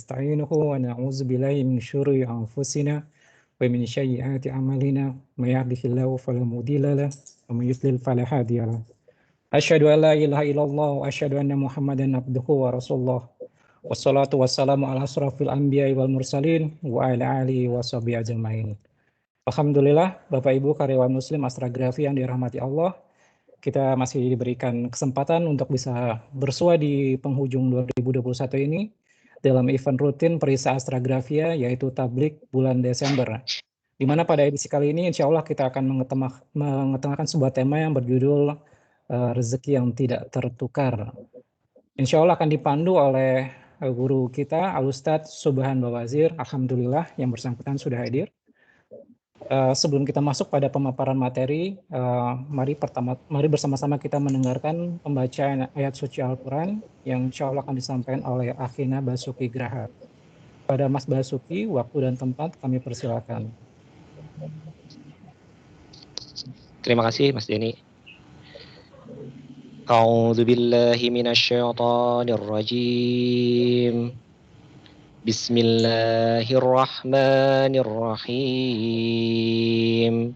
ونستعينه ونعوذ بالله من شرور أنفسنا ومن سيئات أعمالنا من يهده الله فلا مضل له ومن يضلل فلا هادي له أشهد أن لا إله إلا الله وأشهد أن محمدا عبده ورسوله والصلاة والسلام على أشرف الأنبياء والمرسلين وعلى آله وصحبه أجمعين. Alhamdulillah, Bapak Ibu karyawan Muslim Astragrafi yang dirahmati Allah, kita masih diberikan kesempatan untuk bisa bersua di penghujung 2021 ini dalam event rutin Perisa Astragrafia yaitu Tablik bulan Desember. Di mana pada edisi kali ini insya Allah kita akan mengetengahkan sebuah tema yang berjudul rezeki yang tidak tertukar. Insya Allah akan dipandu oleh guru kita Al-Ustadz Subhan Bawazir. Alhamdulillah yang bersangkutan sudah hadir. Sebelum kita masuk pada pemaparan materi, mari bersama-sama kita mendengarkan pembacaan ayat suci Al-Quran yang insya Allah akan disampaikan oleh Akhina Basuki Graha. Pada Mas Basuki, waktu dan tempat kami persilakan. Terima kasih Mas Denny. A'udzu billahi minasyaitonir rajim. Bismillahirrahmanirrahim.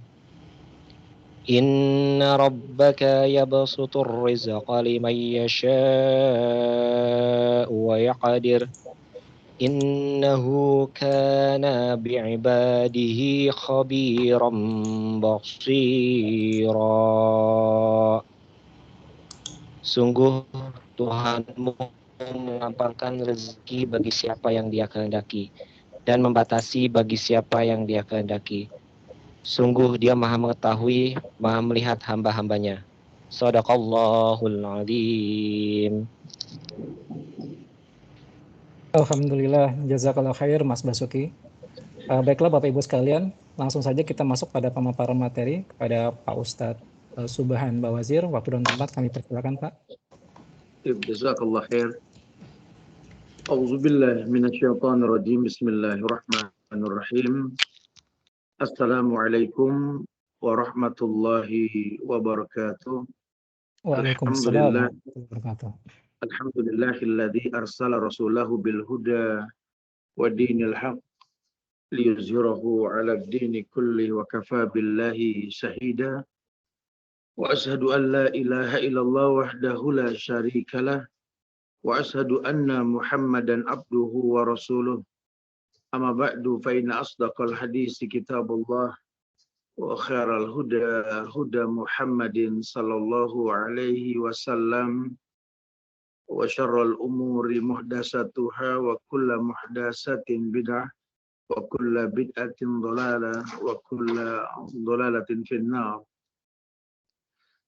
Inna rabbaka yabsutur rizqa liman yasha'u wa yaqdir. Innahu kana bi'ibadihi khabiran basira. Sungguh Tuhanmu melampangkan rezeki bagi siapa yang Dia kehendaki dan membatasi bagi siapa yang Dia kehendaki. Sungguh Dia Maha mengetahui, Maha melihat hamba-hambanya. Shadaqallahul Adzim. Alhamdulillah, jazakallah khair Mas Basuki. Baiklah Bapak Ibu sekalian, langsung saja kita masuk pada pemaparan materi kepada Pak Ustadz Subhan Bawazir. Waktu dan tempat kami persilakan Pak. Jazakallah khair. A'udzubillahi minasyaitonir rajim. Bismillahirrahmanirrahim. Assalamualaikum warahmatullahi wabarakatuh. Waalaikumsalam warahmatullahi wabarakatuh. Alhamdulillahilladzi arsala rasulahu bil huda wa dinil haqq liyuzhirahu 'ala ad-dini kulli wa kafa billahi shahida. Wa ashhadu an la ilaha illallah wahdahu la syarika lah. Wa ashhadu anna Muhammadan abduhu wa rasuluh. Amma ba'du fa inna asdaqal hadisi kitabullah wa khairal huda huda Muhammadin sallallahu alaihi wasallam wa syarrul umuri muhdatsatuha wa kullu muhdatsatin bid'ah wa kullu bid'atin dhalalah wa kullu dhalalatin finnar.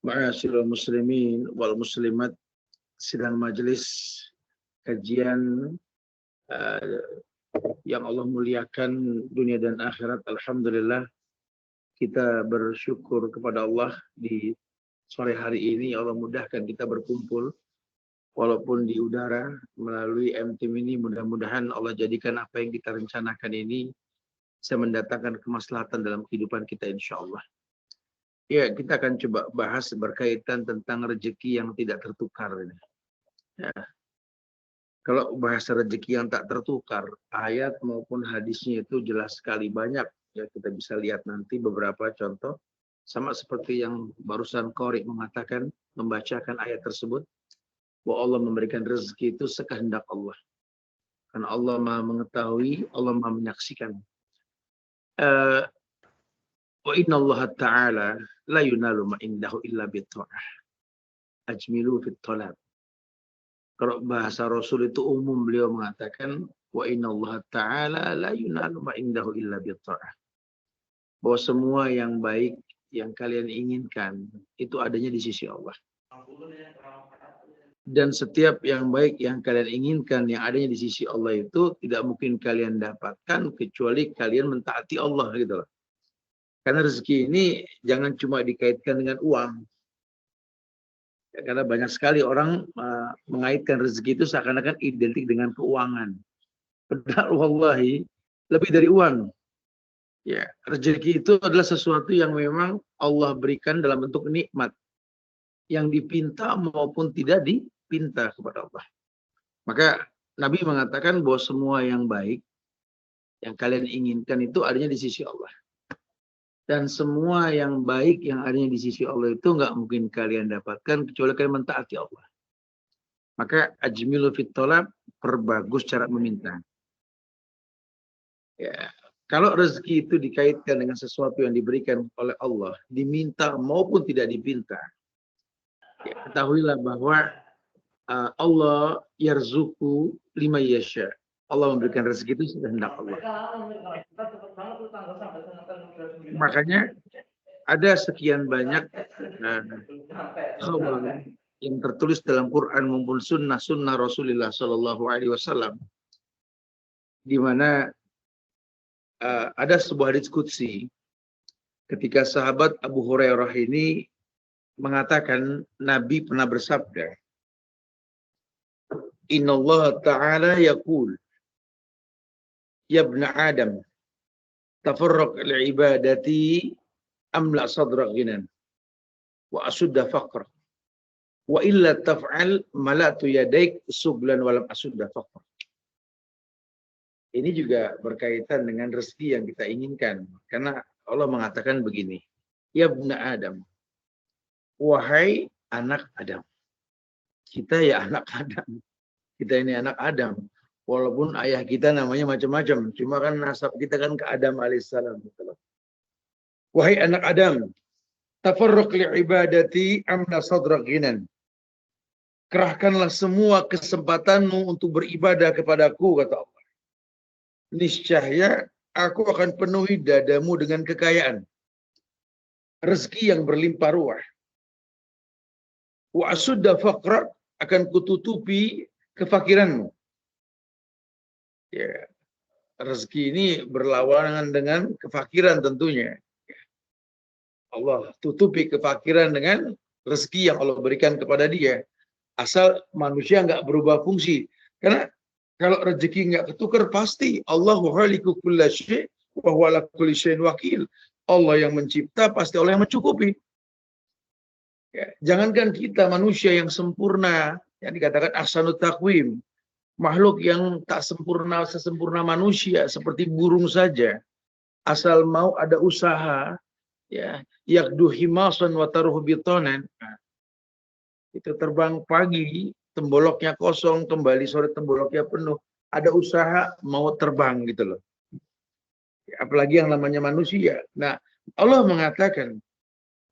Ma'asyiral muslimin wal muslimat, sidang majelis kajian yang Allah muliakan dunia dan akhirat. Alhamdulillah kita bersyukur kepada Allah di sore hari ini Allah mudahkan kita berkumpul walaupun di udara melalui MTIM ini. Mudah-mudahan Allah jadikan apa yang kita rencanakan ini bisa mendatangkan kemaslahatan dalam kehidupan kita insyaallah. Ya, kita akan coba bahas berkaitan tentang rezeki yang tidak tertukar ini. Ya. Kalau bahasa rezeki yang tak tertukar, ayat maupun hadisnya itu jelas sekali banyak. Ya, kita bisa lihat nanti beberapa contoh. Sama seperti yang barusan Qori mengatakan, membacakan ayat tersebut, bahwa Allah memberikan rezeki itu sekehendak Allah. Karena Allah Maha mengetahui, Allah Maha menyaksikan. Wa inna Allah Ta'ala la yunalu ma indahu illa bitta'ah. Ajmilu fit talab. Kalau bahasa Rasul itu umum, beliau mengatakan wa inna Allah Ta'ala la yunalu ma indahu illa bitta'ah. Bahwa semua yang baik yang kalian inginkan itu adanya di sisi Allah. Dan setiap yang baik yang kalian inginkan yang adanya di sisi Allah itu tidak mungkin kalian dapatkan kecuali kalian mentaati Allah gitu loh. Karena rezeki ini jangan cuma dikaitkan dengan uang. Ya, karena banyak sekali orang mengaitkan rezeki itu seakan-akan identik dengan keuangan. Padahal wallahi lebih dari uang. Ya, rezeki itu adalah sesuatu yang memang Allah berikan dalam bentuk nikmat yang dipinta maupun tidak dipinta kepada Allah. Maka Nabi mengatakan bahwa semua yang baik yang kalian inginkan itu adanya di sisi Allah. Dan semua yang baik yang adanya di sisi Allah itu nggak mungkin kalian dapatkan kecuali kalian mentaati Allah. Maka ajmilu fit thalab, perbagus cara meminta. Ya, kalau rezeki itu dikaitkan dengan sesuatu yang diberikan oleh Allah, diminta maupun tidak diminta, ya, ketahuilah bahwa Allah yarzuku lima yasha. Allah memberikan rezeki itu sekehendak Allah. Makanya ada sekian banyak khabar yang tertulis dalam Quran maupun sunnah Rasulullah Shallallahu Alaihi Wasallam, di mana ada sebuah hadits qudsi ketika sahabat Abu Hurairah ini mengatakan Nabi pernah bersabda, Inna Allah Ta'ala yaqul, Ya ibn Adam, tafarraq al-ibadati amla sadra ghinan wa asudda faqr wa illa taf'al malatu yadaik suglan walam asudda faqr. Ini juga berkaitan dengan rezeki yang kita inginkan, karena Allah mengatakan begini, Ya ibn Adam, wahai anak Adam. Kita ya anak Adam. Kita ini anak Adam. Walaupun ayah kita namanya macam-macam, cuma kan nasab kita kan ke Adam alaihissalam. Wahai anak Adam, tafarruq li'ibadati amna sadra ghinan. Kerahkanlah semua kesempatanmu untuk beribadah kepadaku, kata Allah. Niscaya aku akan penuhi dadamu dengan kekayaan, rezeki yang berlimpah ruah. Wa asudda faqra, akan kututupi kefakiranmu. Ya, rezeki ini berlawanan dengan kefakiran tentunya. Allah tutupi kefakiran dengan rezeki yang Allah berikan kepada dia. Asal manusia nggak berubah fungsi. Karena kalau rezeki nggak ketukar, pasti Allahu khaliqu kulla syai' wa huwa ala kulli syai'in wakil. Allah yang mencipta, pasti Allah yang mencukupi. Ya, jangankan kita manusia yang sempurna, yang dikatakan ahsanut taqwim, makhluk yang tak sempurna sesempurna manusia, seperti burung saja, asal mau ada usaha, ya, yakdu himasan wa taruhu bitonan, itu terbang pagi, temboloknya kosong, kembali sore temboloknya penuh, ada usaha mau terbang gitu loh. Apalagi yang namanya manusia. Nah, Allah mengatakan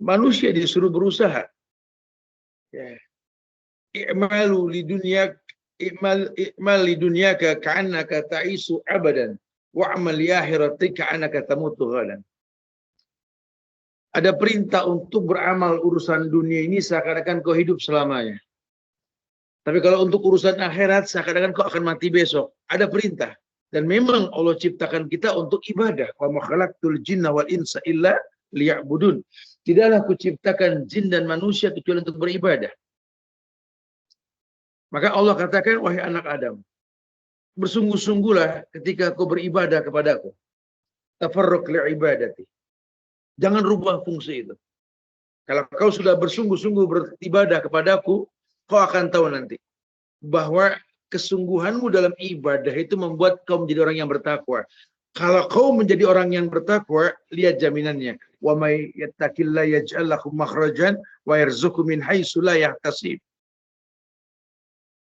manusia disuruh berusaha. Ya. I'malu li dunya i'mal li dunyaka ka'annaka ta'isu abadan wa'mal li akhiratika ka'annaka tamutu ghadan. Ada perintah untuk beramal urusan dunia ini seakan-akan kau hidup selamanya. Tapi kalau untuk urusan akhirat seakan-akan kau akan mati besok. Ada perintah. Dan memang Allah ciptakan kita untuk ibadah. Wa ma khalaqtul jinna wal insa illa liya'budun. Tidaklah kuciptakan jin dan manusia kecuali untuk beribadah. Maka Allah katakan, wahai anak Adam, bersungguh-sungguhlah ketika kau beribadah kepadaku. Tafarruq li'ibadati. Jangan rubah fungsi itu. Kalau kau sudah bersungguh-sungguh beribadah kepadaku, kau akan tahu nanti bahwa kesungguhanmu dalam ibadah itu membuat kau menjadi orang yang bertakwa. Kalau kau menjadi orang yang bertakwa, lihat jaminannya. Wa may yattaqillaha yaj'al lahu makhrajan wa yarzuqhu min haitsu la yahtasib.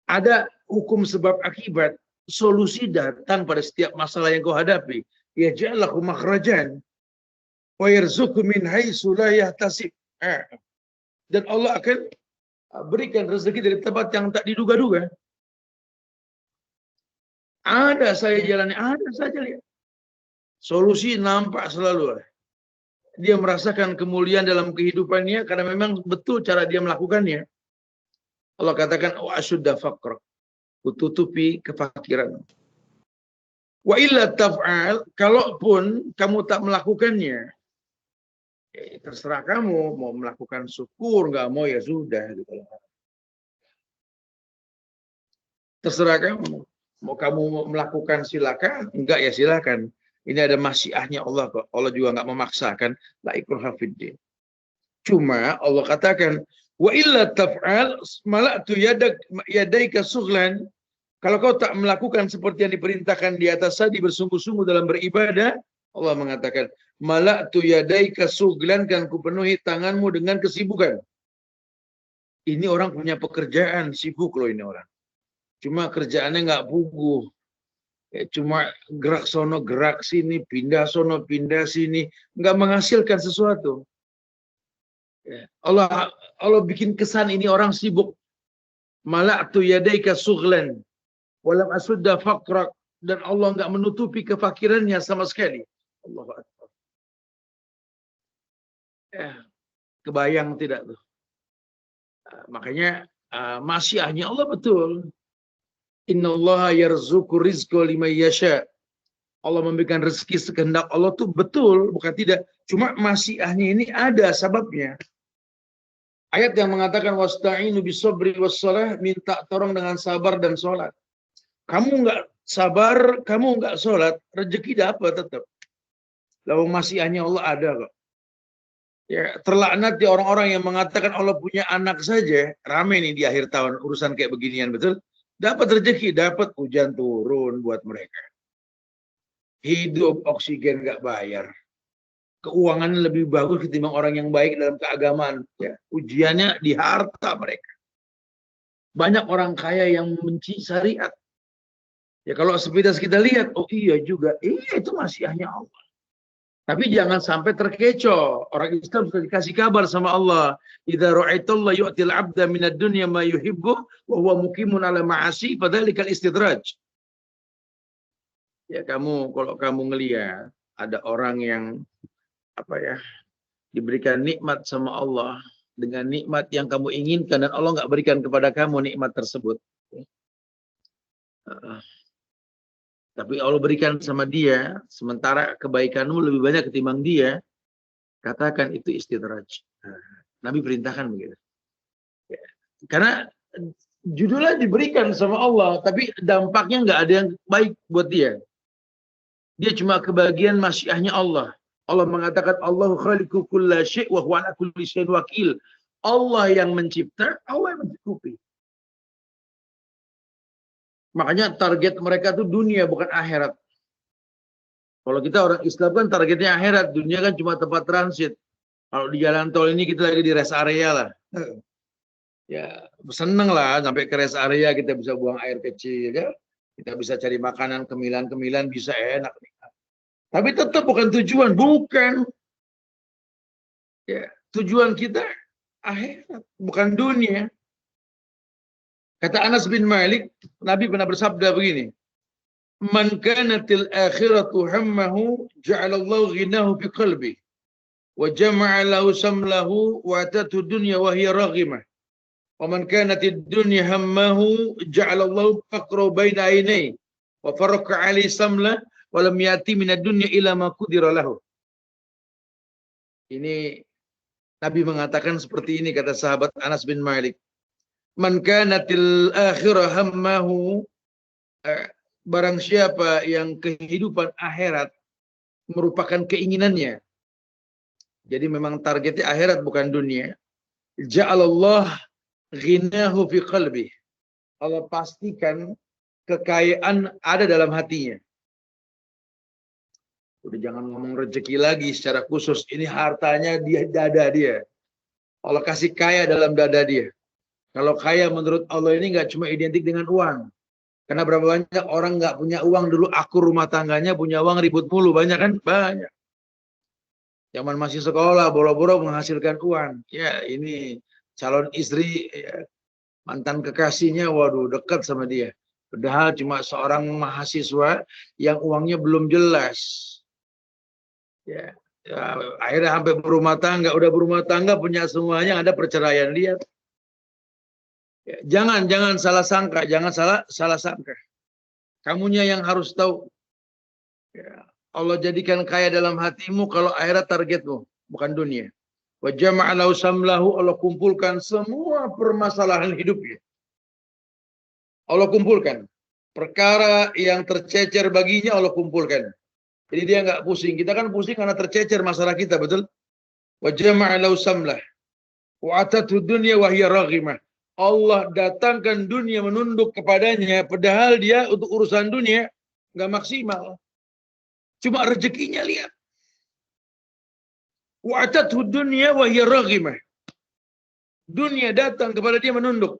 Ada hukum sebab akibat, solusi datang pada setiap masalah yang kau hadapi. Yaj'al lahu makhrajan wa yarzuqhu min haitsu la yahtasib. Dan Allah akan berikan rezeki dari tempat yang tak diduga-duga. Ada saya jalannya, ada saja lihat. Solusi nampak selalu. Dia merasakan kemuliaan dalam kehidupannya karena memang betul cara dia melakukannya. Allah katakan, wa asudda faqra, kututupi kefakiran. Wa illa taf'al, kalaupun kamu tak melakukannya, ya, terserah kamu mau melakukan syukur, nggak mau ya sudah. Gitu. Terserah kamu. Mau kamu melakukan silakan, enggak ya silakan. Ini ada masyiahnya Allah kok. Allah juga nggak memaksakan. La ikraha fiddin. Cuma Allah katakan, wa illa taf'al mala'tu yadaika sughlan, Kalau kau tak melakukan seperti yang diperintahkan di atas tadi, bersungguh-sungguh dalam beribadah, Allah mengatakan, mala'tu yadaika sughlan, kan kupenuhi tanganmu dengan kesibukan. Ini orang punya pekerjaan, sibuk loh ini orang. Cuma kerjaannya nggak puguh. Cuma gerak sono, gerak sini, pindah sono, pindah sini. Nggak menghasilkan sesuatu. Allah bikin kesan ini orang sibuk. Mala'tu yadaika sughlan. Walam asudda faqrak, dan Allah enggak menutupi kefakirannya sama sekali. Allahu Akbar. Kebayang tidak tuh? Makanya masyiahnya Allah betul. Innallaha yarzuqu rizqa liman yasha. Allah memberikan rezeki sekehendak Allah tuh betul, bukan tidak. Cuma masyiahnya ini ada sebabnya. Ayat yang mengatakan wasta'inu bisabri wassalah, minta tolong dengan sabar dan sholat. Kamu nggak sabar, kamu nggak sholat, rezeki dapat tetap. Lalu masyiahnya Allah ada kok. Ya, terlaknat di orang-orang yang mengatakan Allah punya anak saja. Rame nih di akhir tahun urusan kayak beginian, betul? Dapat rezeki, dapat hujan turun buat mereka. Hidup oksigen nggak bayar. Keuangan lebih bagus ketimbang orang yang baik dalam keagamaan. Ya, ujiannya di harta mereka. Banyak orang kaya yang membenci syariat. Ya kalau sepintas kita lihat, oh iya juga, iya itu masyiahnya Allah. Tapi jangan sampai terkecoh. Orang Islam sudah dikasih kabar sama Allah. Idza ra'aitallahu yu'til 'abda minad dunya ma yuhibbu wa huwa muqimun 'ala ma'asi fadzalikal istidraj. Ya kalau kamu ngelihat ada orang yang diberikan nikmat sama Allah dengan nikmat yang kamu inginkan dan Allah nggak berikan kepada kamu nikmat tersebut. Tapi Allah berikan sama dia, sementara kebaikanmu lebih banyak ketimbang dia, katakan itu istidraj. Nabi perintahkan begitu. Ya. Karena judulnya diberikan sama Allah, tapi dampaknya nggak ada yang baik buat dia. Dia cuma kebagian masyiahnya Allah. Allah mengatakan Allahu khaliqu kulla syai' wa huwa ala kulli syai'in wakil. Allah yang mencipta, Allah yang mencukupi. Makanya target mereka tuh dunia bukan akhirat. Kalau kita orang Islam kan targetnya akhirat, dunia kan cuma tempat transit. Kalau di jalan tol ini kita lagi di rest area lah. Ya seneng lah sampai ke rest area kita bisa buang air kecil, ya. Kita bisa cari makanan, kemilan-kemilan bisa enak. Tapi tetap bukan tujuan, bukan. Ya, tujuan kita akhirat, bukan dunia. Kata Anas bin Malik, Nabi pernah bersabda begini, "Man kanatil akhiratu hammahu, ja'alallahu ghinahu fi qalbi, wa jama'a lahu samlahu, wa atatu dunya wa hiya raghimah. Wa man kanatid dunya hammahu, ja'alallahu faqra baina aynayhi, wa farraqa 'alaihi samlah, wa lam yati minad dunya illa ma qudira lahu." Ini Nabi mengatakan seperti ini, kata sahabat Anas bin Malik. Man kanatil akhirah hammahu, barang siapa yang kehidupan akhirat merupakan keinginannya. Jadi memang targetnya akhirat bukan dunia. Ja'alallah ghinahu fi qalbi. Allah pastikan kekayaan ada dalam hatinya. Udah jangan ngomong rezeki lagi secara khusus. Ini hartanya di dada dia. Allah kasih kaya dalam dada dia. Kalau kaya menurut Allah ini nggak cuma identik dengan uang. Karena berapa banyak orang nggak punya uang dulu akur rumah tangganya, punya uang ribut mulu. Banyak kan? Banyak. Zaman masih sekolah, boro-boro menghasilkan uang. Ya ini calon istri, ya, mantan kekasihnya, waduh dekat sama dia. Padahal cuma seorang mahasiswa yang uangnya belum jelas. Ya, akhirnya sampai berumah tangga, udah berumah tangga punya semuanya, ada perceraian, lihat. Jangan salah sangka, jangan salah sangka. Kamunya yang harus tahu. Ya, Allah jadikan kaya dalam hatimu kalau akhirat targetmu, bukan dunia. Wa jama'a lahu samlahu, Allah kumpulkan semua permasalahan hidupnya. Allah kumpulkan. Perkara yang tercecer baginya Allah kumpulkan. Jadi dia nggak pusing. Kita kan pusing karena tercecer masalah kita, betul? Wa jama'a lahu samlah. Wa atatu dunya wa hiya raghimah. Allah datangkan dunia menunduk kepadanya, padahal dia untuk urusan dunia nggak maksimal. Cuma rezekinya lihat. Wa'atathu dunya wa hiya raghimah. Dunia datang kepada dia menunduk.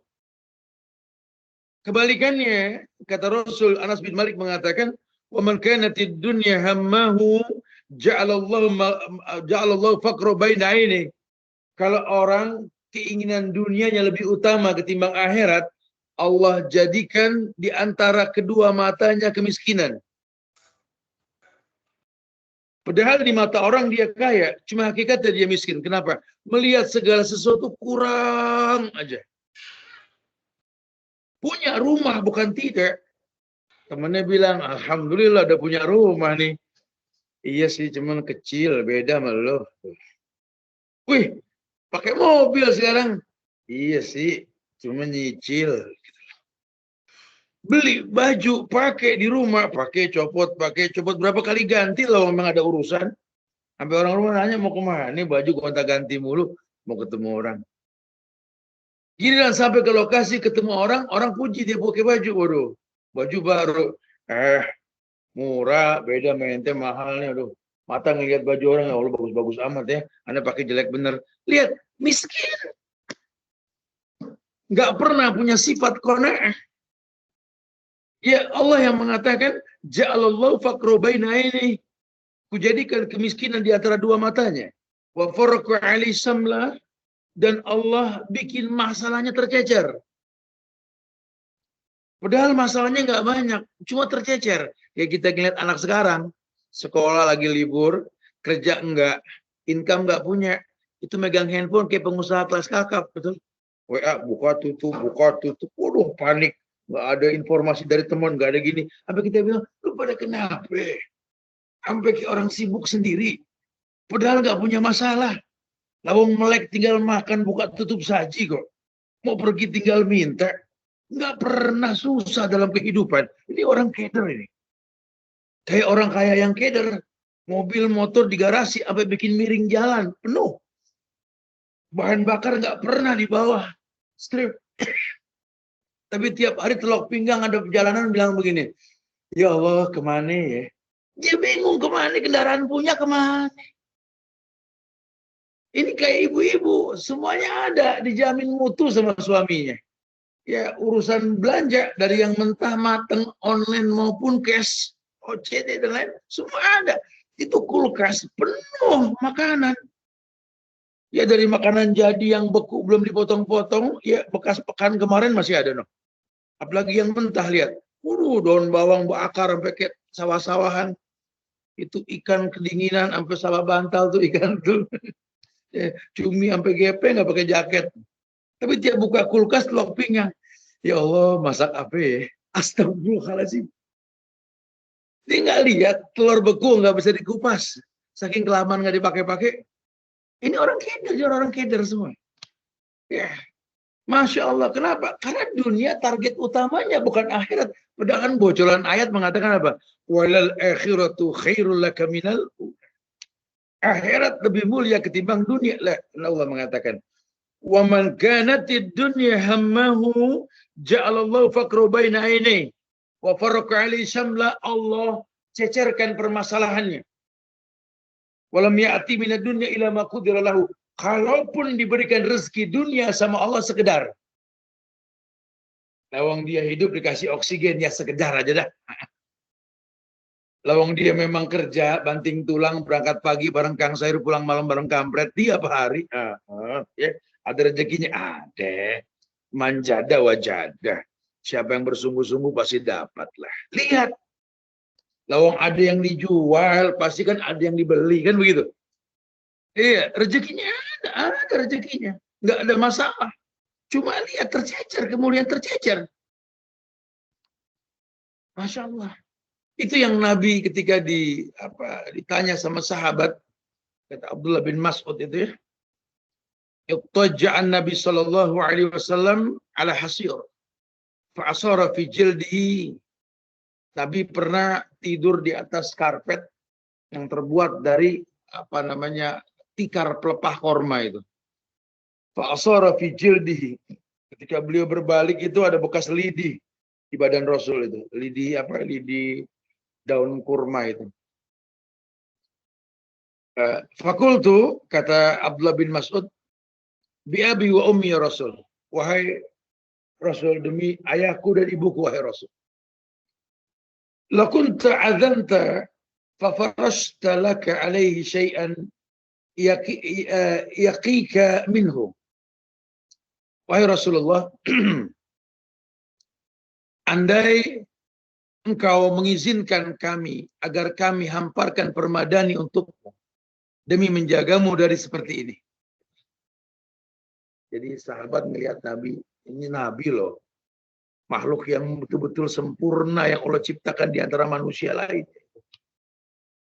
Kebalikannya, kata Rasul Anas bin Malik mengatakan, "Wa man kanatid dunya hammahu ja'alallahu faqra baina aini." Kalau orang keinginan dunianya lebih utama ketimbang akhirat, Allah jadikan di antara kedua matanya kemiskinan. Padahal di mata orang dia kaya, cuma hakikatnya dia miskin. Kenapa? Melihat segala sesuatu kurang aja. Punya rumah bukan tidak. Temannya bilang, alhamdulillah udah punya rumah nih. Iya sih, cuman kecil, beda sama lo. Wih, pakai mobil sekarang. Iya sih, cuma nyicil. Beli baju, pakai di rumah, pakai copot berapa kali ganti loh, memang ada urusan. Sampai orang rumah nanya mau kemana, ini baju gonta ganti mulu, mau ketemu orang. Giliran sampai ke lokasi ketemu orang, orang puji dia pakai baju, waduh, baju baru, murah, beda mente mahalnya, aduh. Mata ngelihat baju orang, ya Allah bagus-bagus amat ya, Anda pakai jelek bener. Lihat, miskin. Nggak pernah punya sifat qanaah. Ya Allah yang mengatakan, ja'alallahu faqra baina aini. Kujadikan kemiskinan di antara dua matanya. Wa farqa ali samla, dan Allah bikin masalahnya tercecer. Padahal masalahnya nggak banyak, cuma tercecer. Ya kita lihat anak sekarang, sekolah lagi libur, kerja enggak, income nggak punya, itu megang handphone kayak pengusaha kelas kakap, betul? WA buka tutup, waduh panik. Nggak ada informasi dari teman, nggak ada gini. Sampai kita bilang, lu pada kenapa? Sampai kayak orang sibuk sendiri. Padahal nggak punya masalah. Lawang melek tinggal makan, buka tutup saji kok. Mau pergi tinggal minta. Nggak pernah susah dalam kehidupan. Ini orang keder ini. Kayak orang kaya yang keder. Mobil, motor di garasi, sampai bikin miring jalan. Penuh. Bahan bakar nggak pernah di bawah. Strip. Tapi tiap hari telok pinggang ada perjalanan bilang begini, ya Allah kemana ya? Dia bingung kemana, kendaraan punya kemana. Ini kayak ibu-ibu, semuanya ada, dijamin mutu sama suaminya. Ya urusan belanja dari yang mentah mateng, online maupun cash, OCD dan lain, semua ada. Itu kulkas penuh makanan. Ya dari makanan jadi yang beku belum dipotong-potong, ya bekas pekan kemarin masih ada no. Apalagi yang mentah, lihat. Daun bawang bakar sampai kayak sawah-sawahan. Itu ikan kedinginan sampai sawah bantal tuh ikan tuh. Cumi sampai gepeng nggak pakai jaket. Tapi tiap buka kulkas telok pinggang. Ya Allah, masak apa ya? Astagfirullahaladzim. Dia nggak lihat telur beku nggak bisa dikupas. Saking kelamaan nggak dipakai-pakai. Ini orang keder semua. Ya. Masya Allah, kenapa? Karena dunia target utamanya bukan akhirat. Padahal bocoran ayat mengatakan apa? Walal akhiratu khairul laka minal. Akhirat lebih mulia ketimbang dunia. Allah mengatakan, wa man kanatid dunya hammahu ja'alallahu faqra baina aini wa farqa ali syamla. Allah cecerkan permasalahannya. Walam ya'ti minad dunya ila ma qudira lahu. Kalaupun diberikan rezeki dunia sama Allah sekedar. Lawang dia hidup dikasih oksigen, ya sekedar aja dah. Lawang dia memang kerja, banting tulang, berangkat pagi bareng Kang Sair, pulang malam bareng Kampret, tiap hari. Ya, ada rezekinya, ada. Manjada wajada. Siapa yang bersungguh-sungguh pasti dapat lah. Lihat. Lawang ada yang dijual, pasti kan ada yang dibeli, kan begitu. Iya, rezekinya ada rezekinya, nggak ada masalah. Cuma lihat tercecer, kemudian tercecer. Masya Allah. Itu yang Nabi ketika ditanya sama sahabat, kata Abdullah bin Mas'ud itu ya, iqtaja'an Nabi sallallahu alaihi wasallam ala hasir, fa'asara fi jildihi. Nabi pernah tidur di atas karpet yang terbuat dari tikar pelepah korma itu. Fa'asara fi jildihi. Ketika beliau berbalik itu ada bekas lidi di badan Rasul itu. Lidi apa? Lidi daun kurma itu. Fakultu, kata Abdullah bin Mas'ud, bi abi wa ummi ya Rasul. Wahai Rasul, demi ayahku dan ibuku, wahai Rasul. Lakunta adzanta fafarashta laka alaihi syai'an yaqika minhu. Wahai Rasulullah, andai engkau mengizinkan kami agar kami hamparkan permadani untukmu demi menjagamu dari seperti ini. Jadi sahabat melihat Nabi, ini Nabi loh. Makhluk yang betul-betul sempurna yang Allah ciptakan di antara manusia lain.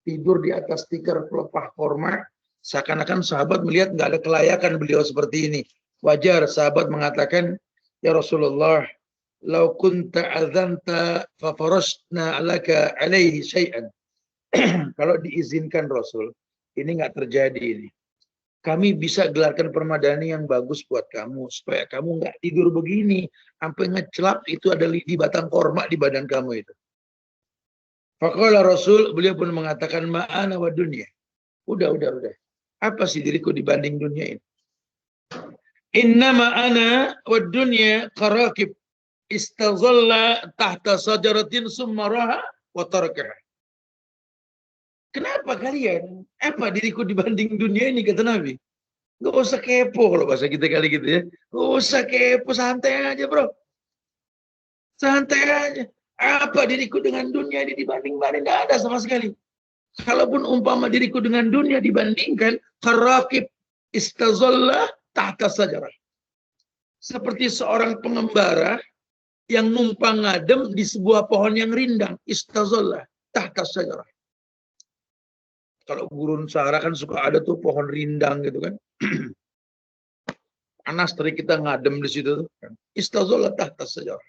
Tidur di atas tikar pelepah korma, seakan-akan sahabat melihat nggak ada kelayakan beliau seperti ini. Wajar sahabat mengatakan, ya Rasulullah, lau kunta adzanta fafarashna alaka alaihi syai'an. Kalau diizinkan Rasul, ini nggak terjadi ini. Kami bisa gelarkan permadani yang bagus buat kamu supaya kamu nggak tidur begini sampai ngecelap itu ada lidi batang korma di badan kamu itu. Faqala Rasul, beliau pun mengatakan ma'ana wa dunya. Udah. Apa sih diriku dibanding dunia ini? Innama ana wa dunya qarakib istazalla tahta sajaratin summa raha wa tarakaha. Kenapa kalian? Apa diriku dibanding dunia ini, kata Nabi? Gak usah kepo kalau bahasa kita kali gitu ya. Gak usah kepo, santai aja bro. Santai aja. Apa diriku dengan dunia ini dibanding-banding? Gak ada sama sekali. Kalaupun umpama diriku dengan dunia dibandingkan, karakib istazalla tahta sajarah. Seperti seorang pengembara yang numpang ngadem di sebuah pohon yang rindang. Istazalla tahta sajarah. Kalau gurun Sahara kan suka ada tuh pohon rindang gitu kan. Panas tadi kita ngadem di situ tuh. Istazalla tahta sajarah.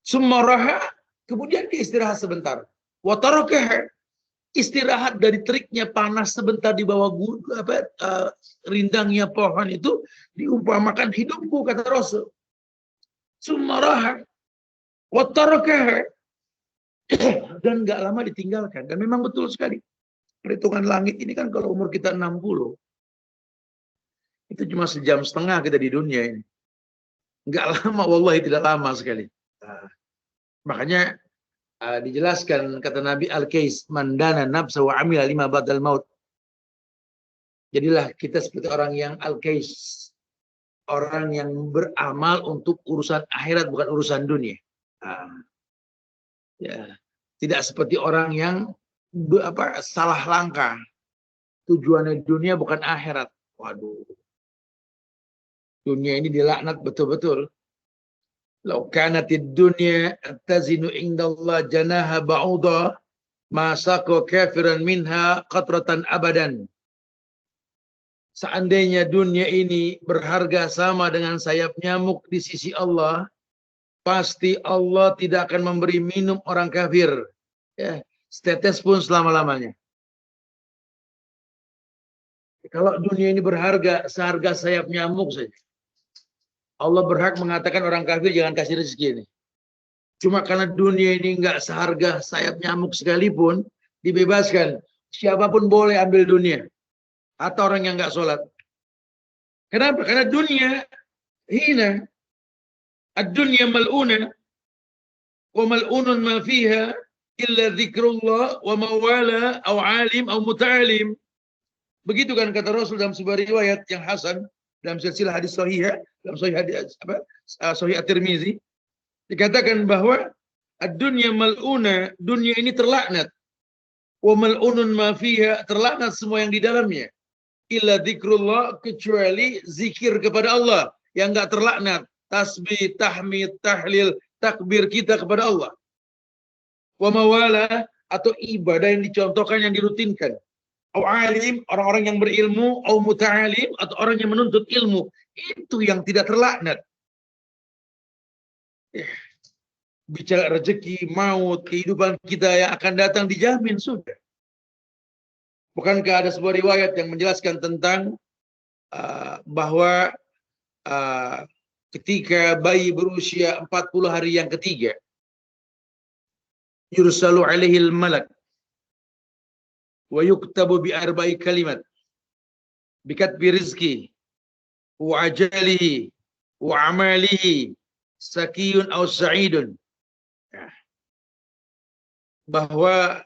Sumaraha, kemudian dia istirahat sebentar. Wa tarakaha, istirahat dari teriknya panas sebentar di bawah rindangnya pohon itu diumpamakan hidupku, kata Rasul. Sumaraha wa tarakaha, dan nggak lama ditinggalkan. Dan memang betul sekali. Perhitungan langit ini kan kalau umur kita 60, itu cuma sejam setengah kita di dunia ini. Nggak lama, wallahi tidak lama sekali. Makanya dijelaskan kata Nabi Al-Kais, mandana nafsa wa amila lima ba'dal maut. Jadilah kita seperti orang yang Al-Kais, orang yang beramal untuk urusan akhirat bukan urusan dunia. Ya, tidak seperti orang yang salah langkah. Tujuannya dunia bukan akhirat. Waduh. Dunia ini dilaknat betul-betul. Lau kanatid dunya tazinu indallah janaha ba'udha ma saqa kafiran minha qatratan abadan. Seandainya dunia ini berharga sama dengan sayap nyamuk di sisi Allah, pasti Allah tidak akan memberi minum orang kafir. Ya, setetes pun selama-lamanya. Kalau dunia ini berharga seharga sayap nyamuk saja, Allah berhak mengatakan orang kafir jangan kasih rezeki ini. Cuma karena dunia ini enggak seharga sayap nyamuk sekalipun, dibebaskan. Siapapun boleh ambil dunia. Atau orang yang enggak sholat. Kenapa? Karena dunia hina. Ad-dunya mal'una. Wa mal'unun ma fiha illa dzikrullah wa mawala au alim au muta'alim. Begitu kan kata Rasul dalam sebuah riwayat yang hasan dalam silsilah hadis sahih, dalam sahih hadis sahih At-Tirmizi, dikatakan bahwa ad-dunya mal'una, dunia ini terlaknat. Wa mal'unun ma fiha, terlaknat semua yang di dalamnya. Illa dzikrullah, kecuali zikir kepada Allah yang enggak terlaknat. Tasbih, tahmid, tahlil, takbir kita kepada Allah. Wa mawala, atau ibadah yang dicontohkan, yang dirutinkan. Au alim, orang-orang yang berilmu, au muta'alim, atau orang yang menuntut ilmu. Itu yang tidak terlaknat. Bicara rezeki, maut, kehidupan kita yang akan datang dijamin sudah. Bukankah ada sebuah riwayat yang menjelaskan tentang bahwa ketika bayi berusia 40 hari yang ketiga, yursalu alaihil malak wa yuktabu bi arba'i kalimat bikatbi rizki wa ajalihi wa amalihi sakiyun aw sa'idun. Bahwa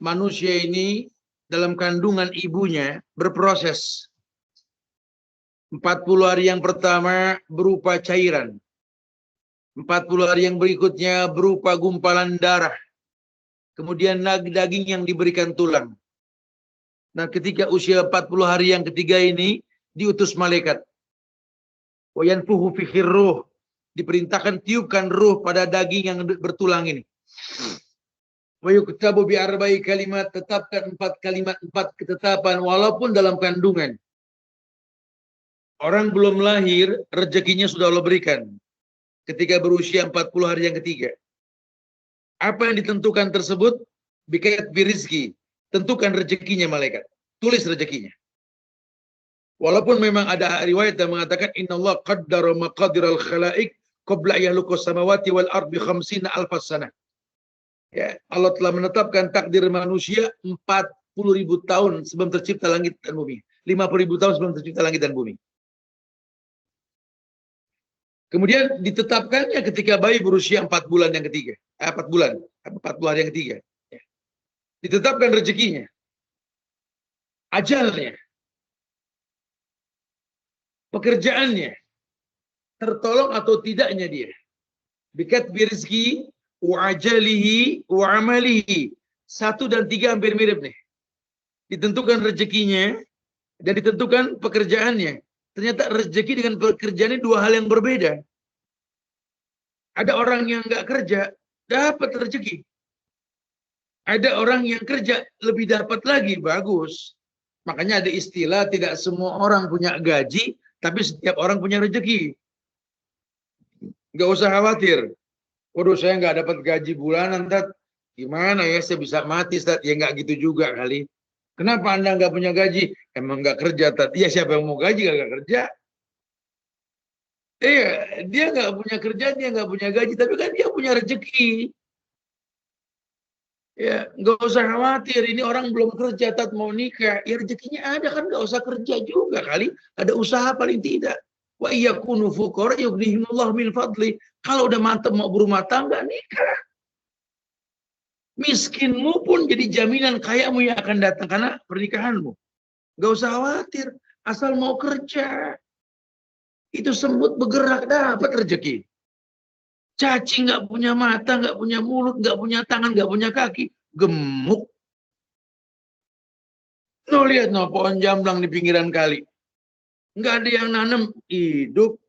manusia ini dalam kandungan ibunya berproses. 40 hari yang pertama berupa cairan. 40 hari yang berikutnya berupa gumpalan darah. Kemudian daging yang diberikan tulang. Nah, ketika usia 40 hari yang ketiga ini diutus malaikat. Wa yanfuhu fihi ruh. Diperintahkan tiupkan ruh pada daging yang bertulang ini. Wa yuktabu bi arba'i kalimat, tetapkan 4 kalimat, 4 ketetapan walaupun dalam kandungan. Orang belum lahir, rezekinya sudah Allah berikan. Ketika berusia 40 hari yang ketiga. Apa yang ditentukan tersebut? Bikayat birizki. Tentukan rezekinya malaikat. Tulis rezekinya. Walaupun memang ada riwayat yang mengatakan innallaha qaddara maqadiral khalaiq qabla yakhluqas samawati wal ardi 50 alfas sanah. Ya, Allah telah menetapkan takdir manusia 40.000 tahun sebelum tercipta langit dan bumi. 50.000 tahun sebelum tercipta langit dan bumi. Kemudian ditetapkannya ketika bayi berusia 4 bulan yang ketiga. 4 bulan, 40 hari yang ketiga. Ya. Ditetapkan rezekinya. Ajalnya. Pekerjaannya. Tertolong atau tidaknya dia. Bikat birizki, wa ajalihi, wa amalihi. 1 dan 3 hampir mirip nih. Ditentukan rezekinya dan ditentukan pekerjaannya. Ternyata rezeki dengan pekerjaan ini 2 hal yang berbeda. Ada orang yang nggak kerja, dapat rezeki. Ada orang yang kerja, lebih dapat lagi, bagus. Makanya ada istilah, tidak semua orang punya gaji, tapi setiap orang punya rezeki. Nggak usah khawatir. Waduh, saya nggak dapat gaji bulanan, Tat. Gimana ya, saya bisa mati, Tat. Ya nggak gitu juga kali. Kenapa Anda nggak punya gaji? Emang nggak kerja, Tat. Ya siapa yang mau gaji nggak kerja? Dia nggak punya kerjaan, dia nggak punya gaji, tapi kan dia punya rezeki. Ya, nggak usah khawatir. Ini orang belum kerja, Tat, mau nikah. Ya rezekinya ada kan, nggak usah kerja juga kali. Ada usaha paling tidak. Wa iyakunu fuqara yughnihimullah min fadli. Kalau udah mantap mau berumah tangga, nikah. Miskinmu pun jadi jaminan kayamu yang akan datang karena pernikahanmu. Gak usah khawatir, asal mau kerja. Itu semut bergerak, dapat rezeki. Cacing nggak punya mata, nggak punya mulut, nggak punya tangan, nggak punya kaki, gemuk. No, lihat no, pohon jamblang di pinggiran kali. Nggak ada yang nanam, hidup.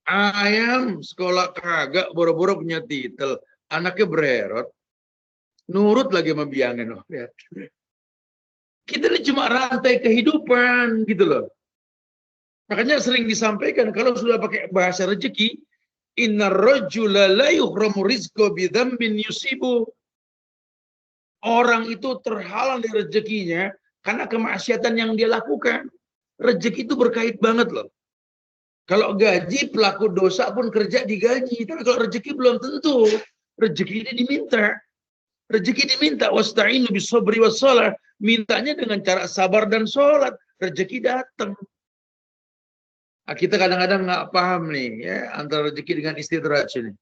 Ayam sekolah kagak, boro-boro punya titel. Anaknya bererot. Nurut lagi sama biangnya, no. Lihat. Kita ini cuma rantai kehidupan, gitu loh. Makanya sering disampaikan, kalau sudah pakai bahasa rezeki, inna rajula la yuhramu rizqa bidhambin yusibu. Orang itu terhalang dari rezekinya karena kemaksiatan yang dia lakukan. Rezeki itu berkait banget loh. Kalau gaji, pelaku dosa pun kerja digaji. Tapi kalau rezeki belum tentu. Rezeki ini diminta. Rezeki diminta. Wasta'inu bisabri wassalah. Mintanya dengan cara sabar dan sholat. Rezeki datang. Nah, kita kadang-kadang nggak paham nih ya antara rezeki dengan istidraj ini.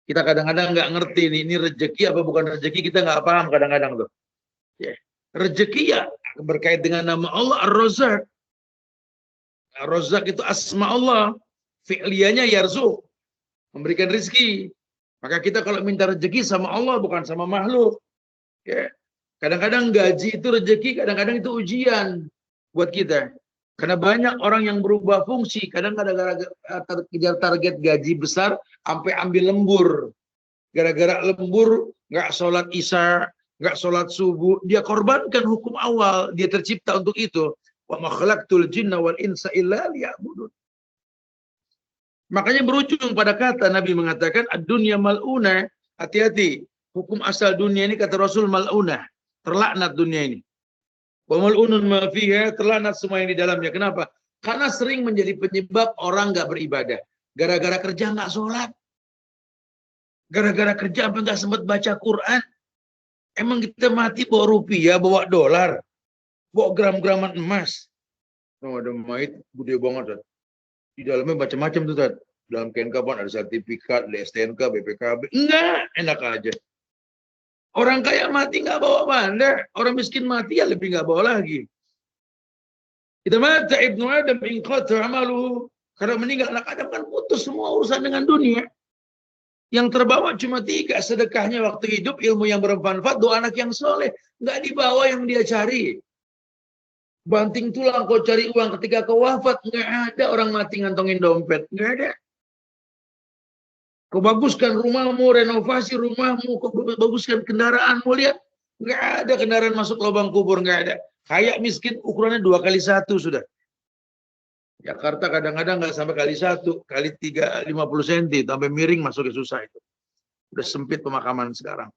Kita kadang-kadang nggak ngerti nih, ini rezeki apa bukan rezeki, kita nggak paham kadang-kadang tuh. Ya. Rezeki ya berkait dengan nama Allah Ar-Razzaq. Ar-Razzaq itu asma Allah, fi'liyanya yarzuq, memberikan rezeki. Maka kita kalau minta rezeki sama Allah bukan sama makhluk. Ya. Kadang-kadang gaji itu rezeki, kadang-kadang itu ujian buat kita. Karena banyak orang yang berubah fungsi, kadang gara-gara kejar target gaji besar, sampai ambil lembur. Gara-gara lembur, nggak sholat isya, nggak sholat subuh, dia korbankan hukum awal, dia tercipta untuk itu. Wa ma khalaqtul jinna wal insa illa liya'budun. Makanya berujung pada kata Nabi mengatakan, ad-dunya mal'una, hati-hati. Hukum asal dunia ini kata Rasul mal'una, terlaknat dunia ini. Wa mal'unun ma fiha, terlaknat semua yang di dalamnya. Kenapa? Karena sering menjadi penyebab orang nggak beribadah. Gara-gara kerja nggak sholat. Gara-gara kerja apa nggak sempat baca Quran. Emang kita mati bawa rupiah, bawa dolar, bawa gram-graman emas. Oh, ada mait gede banget. Tad. Di dalamnya macam-macam tuh. Tad. Dalam kain kapan ada sertifikat, ada STNK, BPKB. Enggak, enak aja. Orang kaya mati nggak bawa benda. Orang miskin mati ya lebih nggak bawa lagi. Kita mata Ibnu Adam inqata amaluhu. Karena meninggal anak Adam kan putus semua urusan dengan dunia. Yang terbawa cuma 3, sedekahnya waktu hidup, ilmu yang bermanfaat, doa anak yang soleh. Nggak dibawa yang dia cari. Banting tulang kau cari uang ketika kau wafat. Nggak ada orang mati ngantongin dompet. Nggak ada. Kau baguskan rumahmu, renovasi rumahmu, kau baguskan kendaraanmu, lihat. Nggak ada kendaraan masuk lubang kubur, nggak ada. Kayak miskin ukurannya 2x1 sudah. Jakarta kadang-kadang nggak sampai kali 1, kali 3, 50 cm, sampai miring masuknya susah itu. Udah sempit pemakaman sekarang.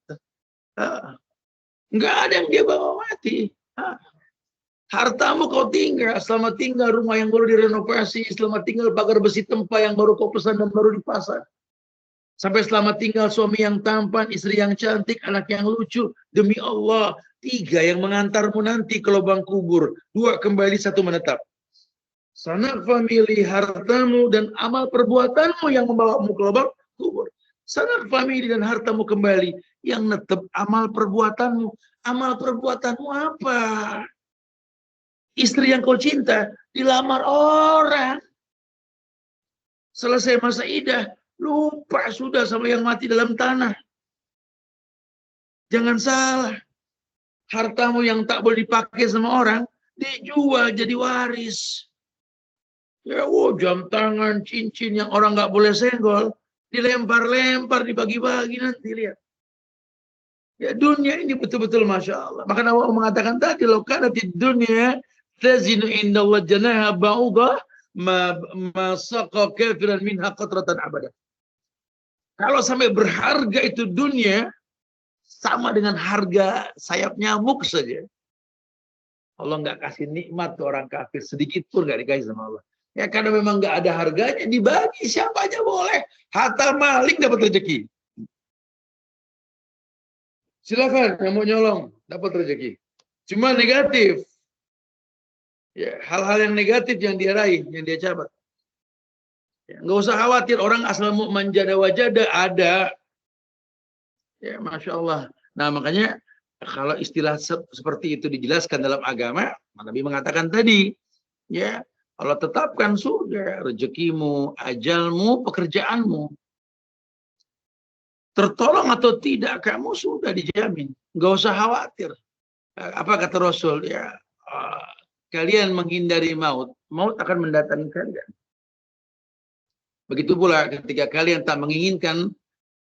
Nggak ada yang dia bawa mati. Hartamu kau tinggal, selama tinggal rumah yang baru direnovasi, selama tinggal pagar besi tempa yang baru kau pesan dan baru dipasang. Sampai selama tinggal suami yang tampan, istri yang cantik, anak yang lucu. Demi Allah, 3 yang mengantarmu nanti ke lubang kubur. 2 kembali, 1 menetap. Sanak famili, hartamu, dan amal perbuatanmu yang membawamu ke lubang kubur. Sanak famili dan hartamu kembali. Yang netep amal perbuatanmu. Amal perbuatanmu apa? Istri yang kau cinta dilamar orang. Selesai masa idah, lupa sudah sama yang mati dalam tanah. Jangan salah. Hartamu yang tak boleh dipakai sama orang, dijual jadi waris. Ya, jam tangan, cincin yang orang nggak boleh senggol, dilempar-lempar, dibagi-bagi nanti, lihat. Ya, dunia ini betul-betul Masya Allah. Maka Allah mengatakan tadi, lo karena di dunia, tazinu indallah janaha ba'udah, masaqa kafiran minha qatratan abadah. Kalau sampai berharga itu dunia, sama dengan harga sayap nyamuk saja. Allah nggak kasih nikmat ke orang kafir, sedikit pun nggak dikasih sama Allah. Ya karena memang nggak ada harganya, dibagi siapa aja boleh. Hatta maling dapat rezeki. Silakan yang mau nyolong dapat rezeki. Cuma negatif. Ya, hal-hal yang negatif yang dia raih, yang dia cabat. Ya, nggak usah khawatir, orang asal mau manjada wajada ada. Ya, Masya Allah. Nah makanya kalau istilah seperti itu dijelaskan dalam agama, Nabi mengatakan tadi, ya Allah tetapkan sudah rezekimu, ajalmu, pekerjaanmu. Tertolong atau tidak, kamu sudah dijamin. Nggak usah khawatir. Apa kata Rasul? Ya, kalian menghindari maut, maut akan mendatangi kalian. Begitu pula ketika kalian tak menginginkan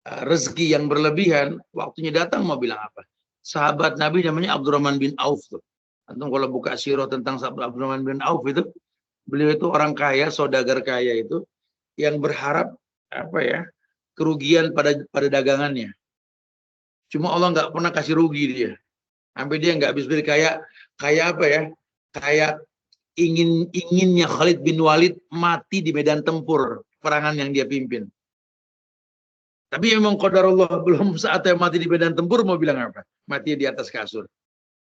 rezeki yang berlebihan, waktunya datang mau bilang apa? Sahabat Nabi namanya Abdurrahman bin Auf tuh. Antum kalau buka sirah tentang sahabat Abdurrahman bin Auf itu, beliau itu orang kaya, saudagar kaya itu yang berharap apa ya? Kerugian pada dagangannya. Cuma Allah nggak pernah kasih rugi dia. Sampai dia nggak habis beli kayak apa ya? Kayak inginnya Khalid bin Walid mati di medan tempur perangan yang dia pimpin. Tapi memang qadarullah belum saatnya mati di medan tempur mau bilang apa? Mati di atas kasur.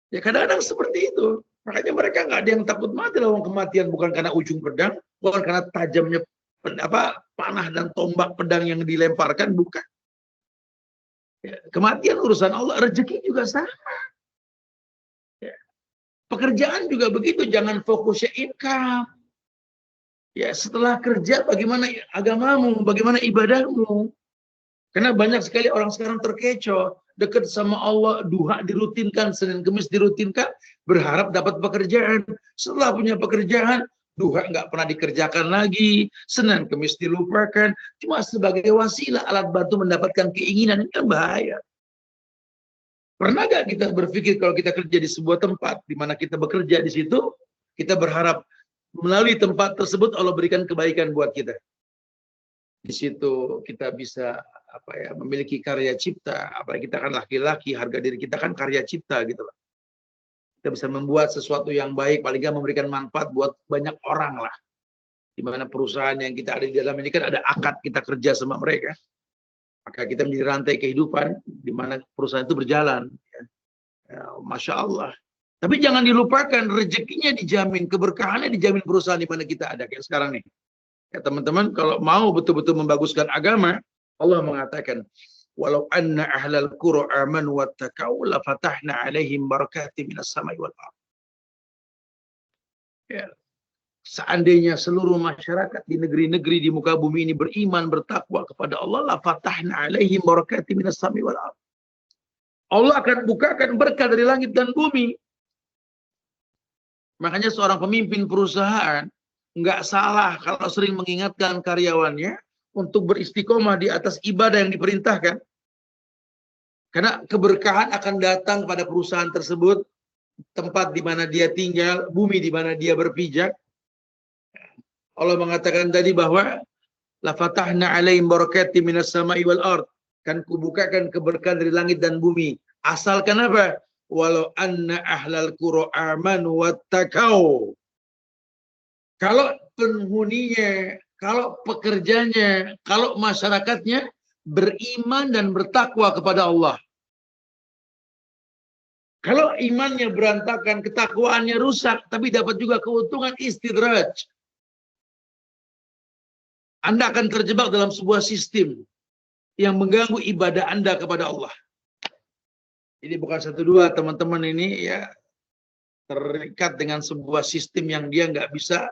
Ya kadang-kadang seperti itu. Makanya mereka nggak ada yang takut mati lawan kematian, bukan karena ujung pedang, bukan karena tajamnya panah dan tombak pedang yang dilemparkan, bukan. Ya, kematian urusan Allah, rezeki juga sama. Ya. Pekerjaan juga begitu, jangan fokusnya income. Ya, setelah kerja bagaimana agamamu, bagaimana ibadahmu. Karena banyak sekali orang sekarang terkecoh, dekat sama Allah, duha dirutinkan, Senin Kemis dirutinkan, berharap dapat pekerjaan. Setelah punya pekerjaan, duha nggak pernah dikerjakan lagi, Senin Kemis dilupakan, cuma sebagai wasilah, alat bantu mendapatkan keinginan, ini kan bahaya. Pernah nggak kita berpikir kalau kita kerja di sebuah tempat, di mana kita bekerja di situ, kita berharap melalui tempat tersebut Allah berikan kebaikan buat kita. Di situ kita bisa memiliki karya cipta, apalagi kita kan laki-laki, harga diri kita kan karya cipta gitu loh. kita bisa membuat sesuatu yang baik, paling nggak memberikan manfaat buat banyak orang lah. Di mana perusahaan yang kita ada di dalam ini kan ada akad kita kerja sama mereka. Maka kita menjadi rantai kehidupan di mana perusahaan itu berjalan. Masya Allah. Tapi jangan dilupakan rezekinya dijamin, keberkahannya dijamin perusahaan di mana kita ada kayak sekarang nih. Ya teman-teman, kalau mau betul-betul membaguskan agama, Allah mengatakan, walau anna ahlal qura amanu wattaqau la fatahna alaihim barakatim minas samai wal ardh. Ya. Seandainya seluruh masyarakat di negeri-negeri di muka bumi ini beriman, bertakwa kepada Allah, la fatahna alaihim barakatim minas samai wal ardh. Allah akan bukakan berkah dari langit dan bumi. Makanya seorang pemimpin perusahaan nggak salah kalau sering mengingatkan karyawannya untuk beristiqomah di atas ibadah yang diperintahkan. Karena keberkahan akan datang pada perusahaan tersebut, tempat di mana dia tinggal, bumi di mana dia berpijak. Allah mengatakan tadi bahwa la fatahna alaihim barakatim minas samai wal ardh. Kan kubukakan keberkahan dari langit dan bumi. Asalkan apa? Walau anna ahlal qura amanu wattaqau. Kalau penghuninya, kalau pekerjanya, kalau masyarakatnya beriman dan bertakwa kepada Allah. Kalau imannya berantakan, ketakwaannya rusak, tapi dapat juga keuntungan istidraj. Anda akan terjebak dalam sebuah sistem yang mengganggu ibadah Anda kepada Allah. Ini bukan satu dua teman-teman ini ya terikat dengan sebuah sistem yang dia nggak bisa